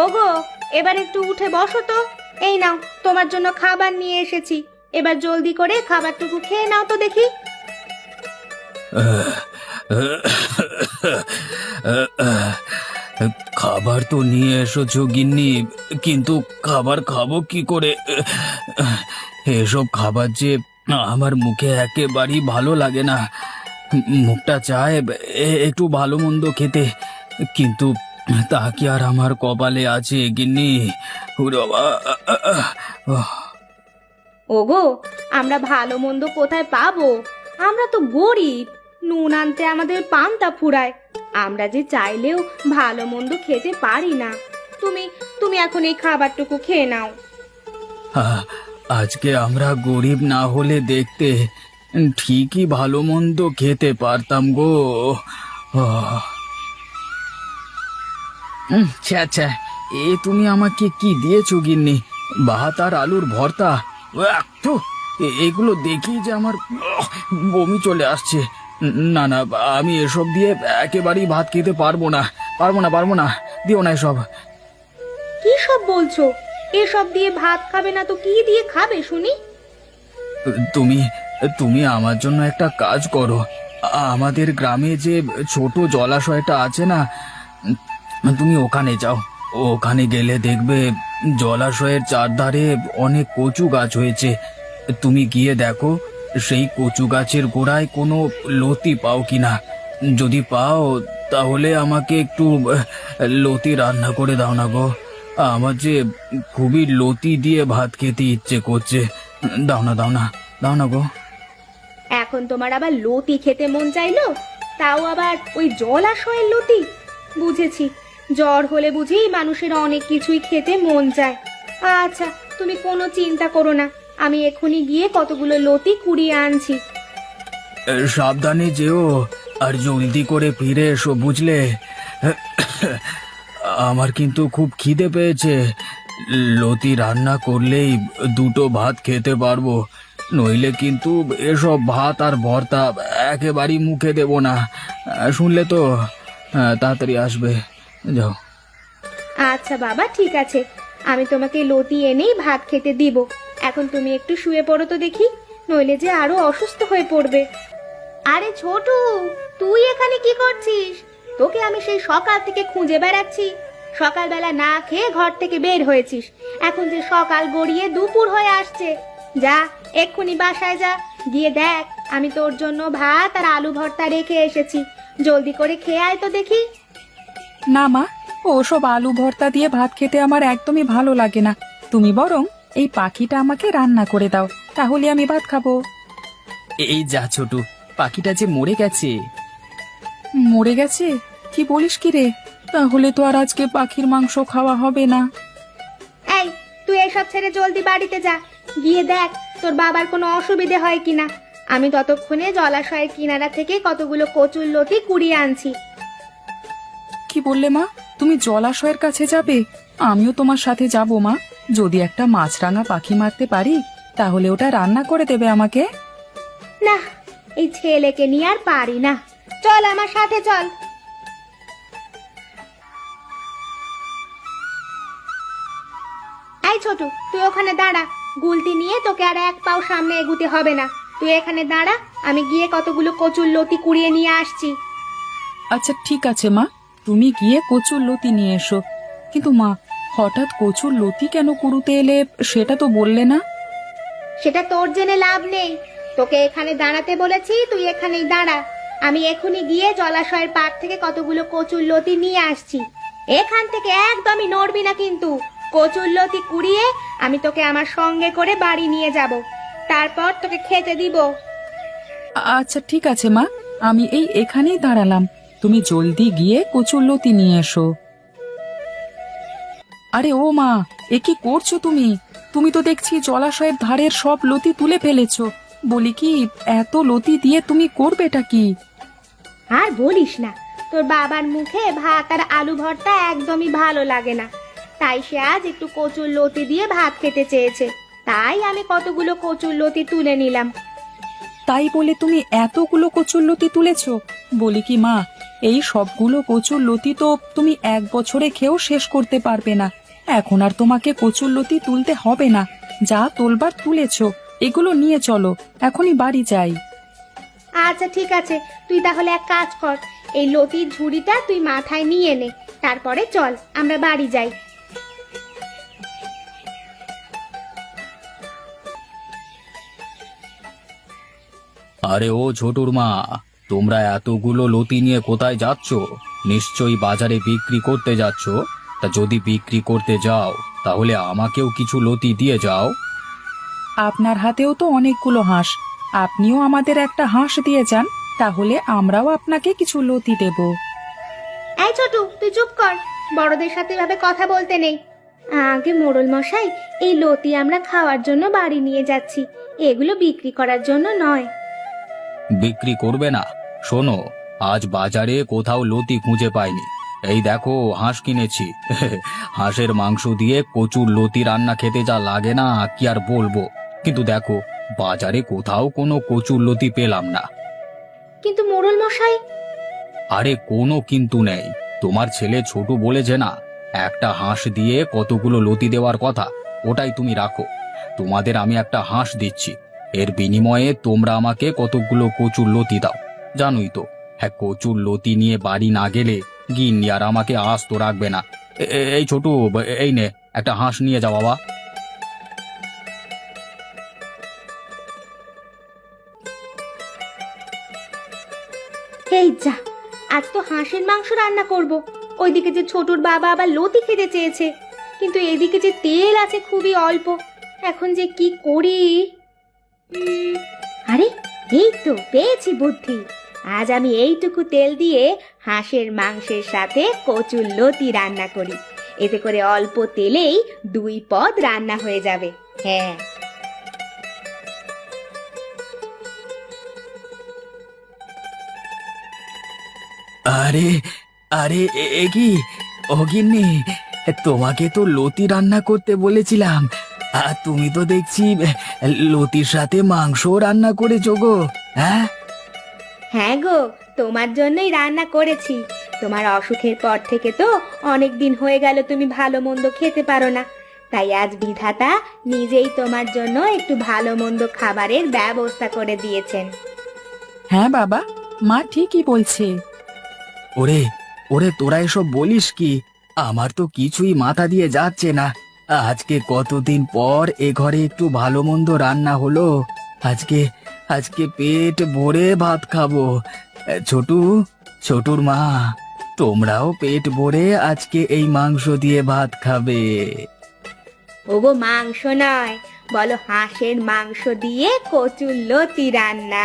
ওগো, এবার একটু উঠে বসো তো। এই নাও, তোমার জন্য খাবার নিয়ে এসেছি। এবার জলদি করে খাবারটুকু খেয়ে নাও তো দেখি। খাবার তো নিয়ে এসেছো গিন্নি, কিন্তু খাবার খাবো কি করে? এসব খাবার যে আমার মুখে একেবারেই ভালো লাগে না। মুখটা চায় একটু ভালো মন্দ খেতে, কিন্তু তা কি আর আমার কপালে আছে গিন্নি? ওরে বাবা! ওগো, আমরা ভালো মন্দ কোথায় পাবো? আমরা তো গরিব, নুন আনতে আমাদের পান্তা ফুরায়। আমরা যে চাইলেও ভালো মন্দ খেতে পারি না। তুমি তুমি এখন এই খাবারটুকু খেয়ে নাও। আজকে আমরা গরিব না হলে দেখতে ঠিকই ভালো মন্দ খেতে পারতাম গো। আচ্ছা, এ তুমি আমাকে কি দিয়েছো গিন্নি? ভাত আর আলুর ভর্তা। তো এগুলো দেখি যে আমার বমি চলে আসছে। না না, আমি এসব দিয়ে একেবারেই ভাত খেতে পারবো না, পারবো না। দিও না এসব। কি সব বলছো? এসব দিয়ে ভাত খাবে না তো কি দিয়ে খাবে শুনি? তুমি তুমি আমার জন্য একটা কাজ করো। আমাদের গ্রামে যে ছোট জলাশয়টা আছে না, তুমি ওখানে যাও। ওখানে গেলে দেখবে জলাশয়ের চারধারে অনেক কচু গাছ হয়েছে। তুমি গিয়ে দেখো সেই কচু গাছের গোড়ায় কোনো লতি পাও কিনা। যদি পাও তাহলে আমাকে একটু লতি রান্না করে দাও না গো। আমার যে খুবই লতি দিয়ে ভাত খেতে ইচ্ছে করছে। দাও না দাও না দাও না গো। এখন তোমার আবার লতি খেতে মন চাইলো? তাও আবার ওই জলাশয়ের লতি? বুঝেছি, জ্বর হলে বুঝি মানুষের অনেক কিছুই খেতে মন চায়। আচ্ছা, তুমি কোনো চিন্তা করো না, আমি এখনই গিয়ে কতগুলো লতি কুড়িয়ে আনছি। সাবধানে যেও, আর জলদি করে ফিরে এসো, বুঝলে? আমার কিন্তু খুব খিদে পেয়েছে। লতি রান্না করলেই দুটো ভাত খেতে পারবো, নইলে কিন্তু এসব ভাত আর ভর্তা একেবারেই মুখে দেব না। শুনলে তো? তাড়াতাড়ি আসবে, যাও। আচ্ছা বাবা, ঠিক আছে, আমি তোমাকে লতি এনেই ভাত খেতে দিব। এখন তুমি একটু শুয়ে পড়ো তো দেখি, নইলে যে আরো অসুস্থ হয়ে পড়বে। আরে ছোটু, তুই এখানে কি করছিস? তোকে আমি সেই সকাল থেকে খুঁজে বেড়াচ্ছি। সকালবেলা না খেয়ে ঘর থেকে বের হয়েছিস, এখন যে সকাল গড়িয়ে দুপুর হয়ে আসছে। যা, এক্ষুনি বাসায় যা, গিয়ে দেখ আমি তোর জন্য ভাত আর আলু ভর্তা রেখে এসেছি। জলদি করে খেয়ে আয় তো দেখি। না মা, ওসব আলু ভর্তা দিয়ে ভাত খেতে আমার একদমই ভালো লাগে না। তুমি বরং এই পাখিটা আমাকে রান্না করে দাও, তাহলে আমি ভাত খাবো। এই যা ছোটু, পাখিটা যে মরে গেছে। মরে গেছে? কি বলিস কি রে? তাহলে তো আর আজকে পাখির মাংস খাওয়া হবে না। এই, তুই এসব ছেড়ে জলদি বাড়িতে যা, গিয়ে দেখ তোর বাবার কোনো অসুবিধে হয় কিনা। আমি ততক্ষণে জলাশয়ের কিনারা থেকে কতগুলো কচুর লতি কুড়িয়ে আনছি। কি বললে মা? তুমি জলাশয়ের কাছে যাবে? আমিও তোমার সাথে যাব মা। যদি একটা মাছরাঙা পাখি মারতে পারি তাহলে ওটা রান্না করে দেবে আমাকে। না, এই ছেলেকে নিয়ে আর পারি না। চল আমার সাথে চল। এই ছোটু, তুই ওখানে দাঁড়া। গুলতি নিয়ে তোকে আর এক পাও সামনে এগুতে হবে না। তুই এখানে দাঁড়া, আমি গিয়ে কতগুলো কচুর লতি কুড়িয়ে নিয়ে আসছি। আচ্ছা ঠিক আছে মা, তুমি গিয়ে কচুর লতি নিয়ে এসো। কিন্তু মা, হঠাৎ কচুর লতি কেন কুড়ুতে এলে সেটা তো বললে না। সেটা তোর জেনে লাভ নেই। তোকে এখানে দাঁড়াতে বলেছি, তুই এখানেই দাঁড়া। আমি এখনই গিয়ে জলাশয়ের পাড় থেকে কতগুলো কচুর লতি নিয়ে আসছি। এখান থেকে একদমই নড়বি না কিন্তু। কচুর লতি কুড়িয়ে আমি তোকে আমার সঙ্গে করে বাড়ি নিয়ে যাব, তারপর তোকে খেতে দিব। আচ্ছা ঠিক আছে মা, আমি এই এখানেই দাঁড়ালাম, তুমি জলদি গিয়ে কচুর লতি নিয়ে এসো। আরে ও মা, এ কি করছো তুমি? তুমি তো দেখছি জলাশয়ের ধারের সব লতি তুলে ফেলেছো। বলি কি, এত লতি দিয়ে তুমি করবেটা কি? আর বলিস না, তোর বাবার মুখে ভাত আর আলু ভর্তা একদমই ভালো লাগে না, তাই সে আজ একটু কচুর লতি দিয়ে ভাত খেতে চেয়েছে। তাই আমি কতগুলো কচুর লতি তুলে নিলাম। তাই বলে তুমি এতগুলো কচুরলতি তুলেছো? বলি কি মা, এই সবগুলো কচুরলতি তো তুমি 1 বছরে খেয়েও শেষ করতে পারবে না। এখন আর তোমাকে কচুরলতি তুলতে হবে না, যা তোলবার তুলেছো। এগুলো নিয়ে চলো, এখনই বাড়ি যাই। আচ্ছা ঠিক আছে, তুই তাহলে এক কাজ কর, এই লতির ঝুড়িটা তুই মাথায় নিয়ে নে, তারপরে চল আমরা বাড়ি যাই। আরে ও ছোটুর মা, তোমরা এতগুলো লতি নিয়ে কোথায় যাচ্ছ? নিশ্চয়ই বাজারে বিক্রি করতে যাচ্ছ। তা যদি বিক্রি করতে যাও তাহলে আমাকেও কিছু লতি দিয়ে যাও। আপনার হাতেও তো অনেকগুলো হাঁস, আপনিও আমাদের একটা হাঁস দিয়ে যান, তাহলে আমরাও আপনাকে কিছু লতি দেব। এই ছোটু, তুই চুপ কর, বড়দের সাথে এভাবে কথা বলতে নেই। আগে মোড়ল মশাই, এই লতি আমরা খাওয়ার জন্য বাড়ি নিয়ে যাচ্ছি, এগুলো বিক্রি করার জন্য নয়। বিক্রি করবে না? শোনো, আজ বাজারে কোথাও লতি খুঁজে পাইনি। এই দেখো হাঁস কিনেছি। হাঁসের মাংস দিয়ে কচুর লতি রান্না খেতে যা লাগে না কি আর বলবো। কিন্তু দেখো, বাজারে কোথাও কোনো কচুর লতি পেলাম না। কিন্তু মোড়ল মশাই। আরে কোনো কিন্তু নেই। তোমার ছেলে ছোট বলেছে না, একটা হাঁস দিয়ে কতগুলো লতি দেওয়ার কথা, ওটাই তুমি রাখো। তোমাদের আমি একটা হাঁস দিচ্ছি, এর বিনিময়ে তোমরা আমাকে কতগুলো কচুর লতি দাও। জানোই তো, হ্যাঁ, কচুর লতি নিয়ে বাড়ি না গেলে গিন্নি আর আমাকে আস্ত রাখবে না। এই ছোটু, এই নে একটা হাঁস নিয়ে যাও বাবা। এই যা, আজ তো হাঁসের মাংস রান্না করব। ওইদিকে যে ছোটুর বাবা আবার লতি খেতে চেয়েছে, কিন্তু এদিকে যে তেল আছে খুবই অল্প। এখন যে কি করি? আরে, এই তো পেয়েছি বুদ্ধি। আজ আমি এইটুকু তেল দিয়ে হাঁসের মাংসের সাথে কচুর লতি রান্না করি, এতে করে অল্প তেলেই 2 পদ রান্না হয়ে যাবে। হ্যাঁ। আরে আরে, এ কি? ও গিন্নি, তোমাকে তো লতি রান্না করতে বলেছিলাম, আর তুমি তো দেখছি লতির সাথে মাংসও রান্না করেছো গো। হ্যাঁ হ্যাঁ গো, তোমার জন্যই রান্না করেছি। তোমার অসুখের পর থেকে তো অনেক দিন হয়ে গেল তুমি ভালো মন্দ খেতে পারো না, তাই আজ বিধাতা নিজেই তোমার জন্য একটু ভালো মন্দ খাবারের ব্যবস্থা করে দিয়েছেন। হ্যাঁ বাবা, মা ঠিকই বলছে। ওরে ওরে, তোরা এসব বলিস কি? আমার তো কিছুই মাথা দিয়ে যাচ্ছে না। আজকে কতদিন পর এ ঘরে একটু ভালো মন্দ রান্না হলো। আজকে আজকে পেট ভরে ভাত খাবো। ছোটু, ছোটুর মা, তোমরাও পেট ভরে আজকে এই মাংস দিয়ে ভাত খাবে। ওগো, মাংস নয়, বলো হাঁসের মাংস দিয়ে কচুর লতি রান্না।